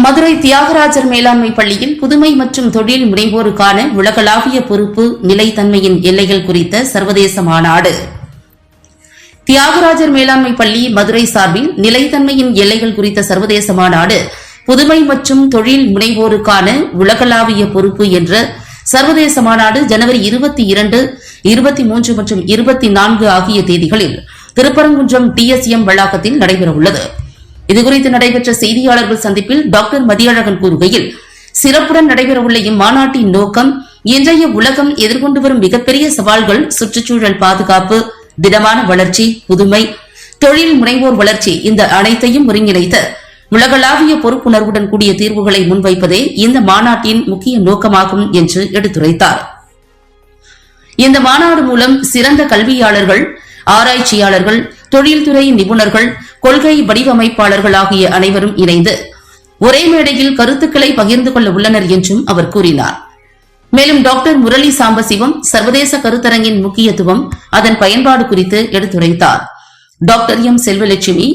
மதுரை தியாகராஜர் மேலாண்மை பள்ளியில் புதுமை மற்றும் தொழில் முனைவோருக்கான உலகளாவிய பொறுப்பு நிலைத்தன்மையின் எல்லைகள் குறித்த சர்வதேச மாநாடு. தியாகராஜர் மேலாண்மை பள்ளி மதுரை சார்பில் நிலைத்தன்மையின் எல்லைகள் குறித்த சர்வதேச மாநாடு புதுமை மற்றும் தொழில் முனைவோருக்கான உலகளாவிய பொறுப்பு என்ற சர்வதேச மாநாடு ஜனவரி 22, 23 மற்றும் 24 ஆகிய தேதிகளில் திருப்பரங்குன்றம் TSM வளாகத்தில் நடைபெறவுள்ளது. இதுகுறித்து நடைபெற்ற செய்தியாளர்கள் சந்திப்பில் டாக்டர் மதியழகன் கூறுகையில், சிறப்புடன் நடைபெறவுள்ள இம்மாநாட்டின் நோக்கம் இன்றைய உலகம் எதிர்கொண்டு வரும் மிகப்பெரிய சவால்கள் சுற்றுச்சூழல் பாதுகாப்பு, திடமான வளர்ச்சி, புதுமை, தொழில் முனைவோர் வளர்ச்சி, இந்த அனைத்தையும் ஒருங்கிணைத்த உலகளாவிய பொறுப்புணர்வுடன் கூடிய தீர்வுகளை முன்வைப்பதே இந்த மாநாட்டின் முக்கிய நோக்கமாகும் என்று எடுத்துரைத்தார். இந்த மாநாடு மூலம் சிறந்த கல்வியாளர்கள், ஆராய்ச்சியாளர்கள், தொழில்துறை நிபுணர்கள், கொள்கை வடிவமைப்பாளர்கள் ஆகிய அனைவரும் இணைந்து ஒரே மேடையில் கருத்துக்களை பகிர்ந்து கொள்ள உள்ளனர் என்றும் அவர் கூறினார். மேலும் டாக்டர் முரளி சாம்பசிவம் சர்வதேச கருத்தரங்கின் முக்கியத்துவம், அதன் பயன்பாடு குறித்து எடுத்துரைத்தார். டாக்டர் எம் செல்வலட்சுமி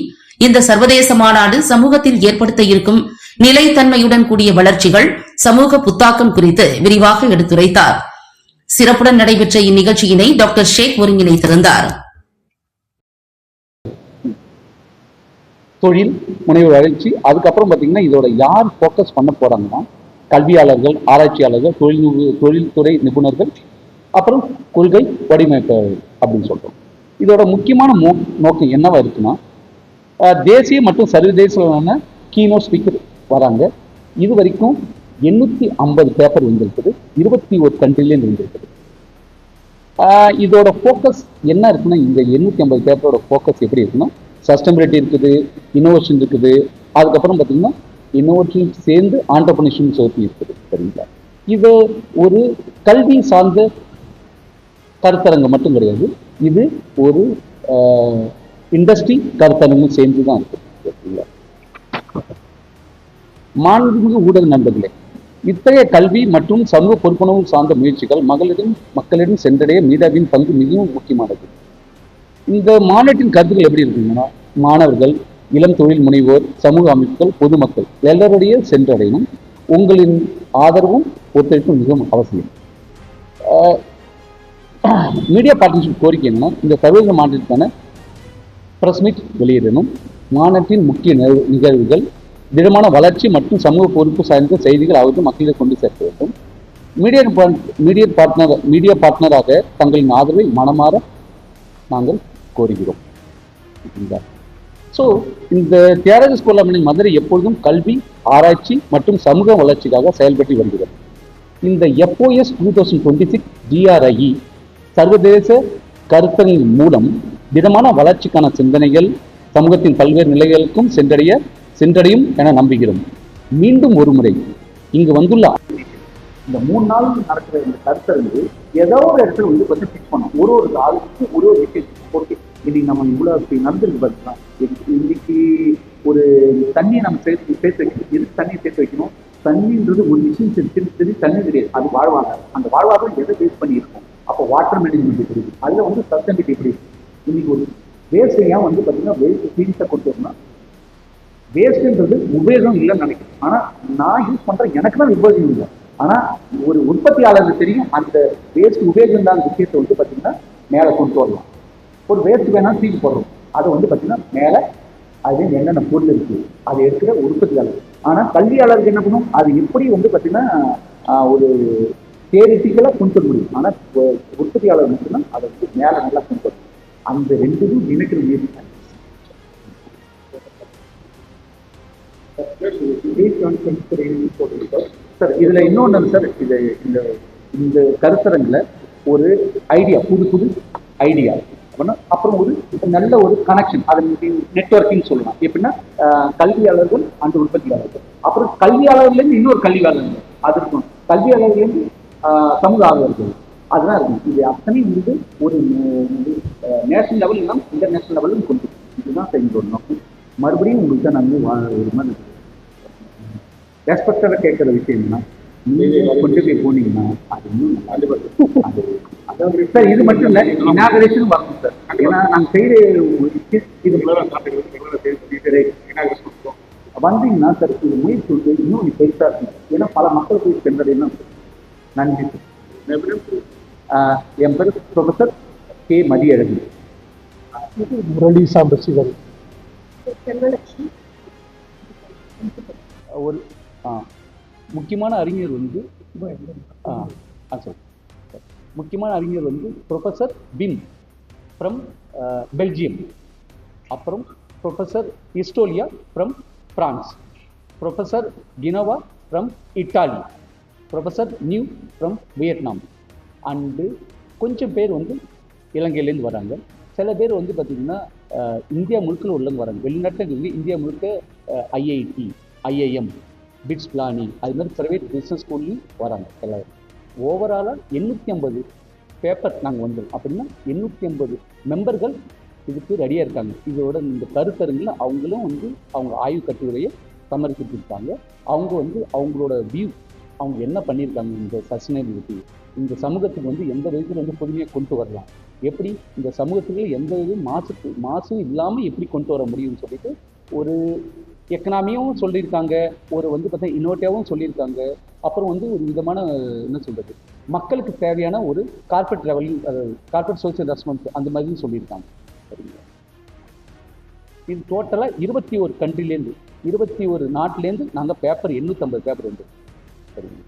இந்த சர்வதேச மாநாடு சமூகத்தில் ஏற்படுத்த இருக்கும் நிலைத்தன்மையுடன் கூடிய வளர்ச்சிகள், சமூக புத்தாக்கம் குறித்து விரிவாக எடுத்துரைத்தார். சிறப்புடன் நடைபெற்ற இந்நிகழ்ச்சியினை டாக்டர் ஷேக் ஒருங்கிணைத்திருந்தார். தொழில் முனைவு வளர்ச்சி, அதுக்கப்புறம் பார்த்தீங்கன்னா இதோட யார் ஃபோக்கஸ் பண்ண போறாங்கன்னா கல்வியாளர்கள், ஆராய்ச்சியாளர்கள், தொழில்துறை நிபுணர்கள், அப்புறம் கொள்கை வடிவமைப்பாளர்கள் அப்படின்னு சொல்றோம். இதோட முக்கியமான நோக்கம் என்னவா இருக்குன்னா, தேசிய மற்றும் சர்வதேசமான கீனோட் ஸ்பீக்கர் வராங்க. இது வரைக்கும் 850 பேப்பர் வந்திருக்குது, 21 கண்ட்ரிலேருந்து வந்திருக்குது. இதோட ஃபோக்கஸ் என்ன இருக்குன்னா, இந்த 850 பேப்பரோட ஃபோக்கஸ் எப்படி இருக்குன்னா, சஸ்டைனபிலிட்டி இருக்குது, இன்னோவேஷன் இருக்குது, அதுக்கப்புறம் பார்த்தீங்கன்னா இன்னோவேஷன் சேர்ந்து ஆண்டர்பிரினர்ஷிப் சேர்த்து இருக்குது. சரிங்களா? இது ஒரு கல்வி சார்ந்த கருத்தரங்கு மட்டும் கிடையாது, இது ஒரு இண்டஸ்ட்ரி கருத்தரங்கும் சேர்ந்து தான் இருக்குது. மாண்புமிகு ஊடக நண்பர்களே, இத்தகைய கல்வி மற்றும் சமூக பொறுப்புணர்வு சார்ந்த முயற்சிகள் மக்களிடம் சென்றடைய மீடியாவின் பங்கு மிகவும் முக்கியமானது. இந்த மாநாட்டின் கருத்துக்கள் எப்படி இருக்குங்கன்னா, மாணவர்கள், இளம் தொழில் முனைவோர், சமூக அமைப்புகள், பொதுமக்கள் எல்லாருடைய சென்றடையணும். உங்களின் ஆதரவும் ஒத்துழைப்பும் மிகவும் அவசியம். மீடியா பார்ட்னர்ஷிப் கோரிக்கை என்னன்னா, இந்த சர்வதேச மாநாட்டிற்கான பிரஸ் மீட் வெளியிடணும். மாநாட்டின் முக்கிய நிகழ்வுகள், திடமான வளர்ச்சி மற்றும் சமூக பொறுப்பு சார்ந்த செய்திகள் ஆகியவற்றை மக்களிடம் கொண்டு சேர்க்க வேண்டும். மீடியா பார்ட்னராக தங்களின் ஆதரவை மனமாற நாங்கள் கோருகிறோம். ஸோ இந்த தியாகராஜர் ஸ்கூல் ஆஃப் மதுரை எப்பொழுதும் கல்வி, ஆராய்ச்சி மற்றும் சமூக வளர்ச்சிக்காக செயல்பட்டு வருகிறது. இந்த FOS 2026 GRIE சர்வதேச கருத்தரங்கின் மூலம் திடமான வளர்ச்சிக்கான சிந்தனைகள் சமூகத்தின் பல்வேறு நிலைகளுக்கும் சென்றடையும் என நம்புகிறோம். மீண்டும் ஒரு முறை இங்கு வந்துள்ள இந்த 3 நாள் நடக்கிற இந்த கருத்தரங்கு ஏதோ ஒரு இடத்துல வந்து கொஞ்சம் ஃபிக்ஸ் பண்ணோம். ஒரு ஆளுக்கு ஒரு விஷயம் ஓகே, இன்னைக்கு நம்ம இவ்வளவு நடந்துருக்கு பார்த்தீங்கன்னா, இன்னைக்கு ஒரு தண்ணியை நம்ம சேர்த்து வைக்கணும். எதுக்கு தண்ணியை சேர்த்து வைக்கணும்? தண்ணின்றது ஒரு விஷயம் சரி, தண்ணி கிடையாது, அது வாழ்வாதாரம். அந்த வாழ்வாதாரம் எதை பேஸ் பண்ணி இருக்கும்? அப்போ வாட்டர் மேனேஜ்மெண்ட் எப்படி இருக்கு, அதுல வந்து சஸ்டைனபிலிட்டி எப்படி இருக்கு? இன்னைக்கு ஒரு வேஸ்டையா வந்து பார்த்தீங்கன்னா வேஸ்ட் ஃபீல்ஸை கொண்டு வரணும். வேஸ்ட்ன்றது உபயோகம் இல்லைன்னு நினைக்கிறேன். ஆனா நான் யூஸ் பண்றேன், எனக்கு தான் உபயோகம் இல்லை. ஆனா ஒரு உற்பத்தியாளருக்கு தெரியும் அந்த வேஸ்ட் உபயோகம் தான் விஷயத்தை வந்து பார்த்தீங்கன்னா மேலே கொண்டு வரலாம். ஒரு வேஸ்ட் வேணா தூக்கி போடுறோம், அதை வந்து பார்த்தீங்கன்னா மேலே அது என்னென்ன பொருள் இருக்கு அதை எடுக்கிற உற்பத்தியாளர். ஆனா கல்வியாளருக்கு என்ன பண்ணும், அது எப்படி வந்து பார்த்தீங்கன்னா ஒரு தியரிட்டிக்கலா கொண்டு வர முடியும். ஆனா உற்பத்தியாளர் மட்டும்தான் அதை வந்து மேலே நல்லா கொண்டு வரும். அந்த ரெண்டுக்கும் நினைக்கிற முயற்சி. சார் இதுல இன்னொன்று சார், இந்த கருத்தரங்குல ஒரு ஐடியா, புது ஐடியா, அப்புறம் ஒரு நல்ல ஒரு கனெக்ஷன், அது நெட்வொர்க்கிங் சொல்லலாம். எப்படின்னா கல்வியாளர்கள் அந்த உற்பத்தியாளர்கள், அப்புறம் கல்வியாளர்லேருந்து இன்னொரு கல்வியாளர்கள், அது இருக்கும், கல்வியாளர்லேருந்து சமூக ஆர்வலர்கள், அதுதான் இருக்கும். இது அத்தனையும் வந்து ஒரு நேஷனல் லெவல் இல்லாமல் இன்டர்நேஷனல் லெவலும் கொண்டு இதுதான் செஞ்சு வரணும். மறுபடியும் உங்களுக்கு நாங்கள் ஒரு மாதிரி ரெஸ்பெக்டாக கேட்குற விஷயம் என்னன்னா, நீங்கள் கொண்டு போய் போனீங்கன்னா அது இன்னும் அதாவது சார் இது மட்டும் இல்லை, இனாகரேஷன் வரணும் சார். ஏன்னா நாங்கள் செய்கிற இது வந்தீங்கன்னா சார் இது முயற்சி வந்து இன்னும் நீ பெருசாக இருக்கும். ஏன்னா பல மக்கள் போய் சென்றடையணும். நன்றி சார். என் பேர் ப்ரொஃபஸர் கே மதியழகு. முரளி சாம்பசிவன். ஒரு முக்கியமான அறிஞர் வந்து முக்கியமான அறிஞர் வந்து ப்ரொஃபஸர் பிம் ஃப்ரம் பெல்ஜியம், அப்புறம் professor Istolia from France, professor Ginova from Italy, professor New from Vietnam, and கொஞ்சம் பேர் வந்து இலங்கையிலேருந்து வராங்க. சில பேர் வந்து பார்த்திங்கன்னா இந்தியா முழுக்க உள்ளவங்க வராங்க. வெளிநாட்டில் இந்தியா முழுக்க ஐஐடி, ஐஐஎம், பிட்ஸ் பிளானிங், அது மாதிரி ப்ரைவேட் பிஸ்னஸ் ஸ்கூல்லையும் வராங்க எல்லோரும். ஓவராலாக 850 பேப்பர் நாங்கள் வந்துடும். அப்படின்னா 850 மெம்பர்கள் இதுக்கு ரெடியாக இருக்காங்க. இதோட இந்த கருத்தரங்கில் அவங்களும் வந்து அவங்க ஆய்வு கட்டுரையை சமர்ப்பிச்சிருக்காங்க. அவங்க வந்து அவங்களோட வியூ, அவங்க என்ன பண்ணியிருக்காங்க, இந்த சஸ்டைனபிலிட்டி, இந்த சமூகத்துக்கு வந்து எந்த விதத்தில் வந்து புதுமையாக கொண்டு வரலாம், எப்படி இந்த சமூகத்துக்கு எந்த இது மாசும் இல்லாமல் எப்படி கொண்டு வர முடியும்னு சொல்லிட்டு ஒரு எக்கனாமியும் சொல்லியிருக்காங்க, ஒரு வந்து பார்த்தா இன்னோவேட்டிவாகவும் சொல்லியிருக்காங்க. அப்புறம் வந்து ஒரு விதமான என்ன சொல்கிறது, மக்களுக்கு தேவையான ஒரு கார்பரேட் ரெவல்யூ, கார்பரேட் சோஷியல் ரெஸ்பான்ஸ் அந்த மாதிரியும் சொல்லியிருக்காங்க. சரிங்களா? இது டோட்டலாக 21 கண்ட்ரிலேருந்து 21 நாட்டிலேருந்து நாங்கள் பேப்பர் 850 பேப்பர் வந்து. சரிங்க.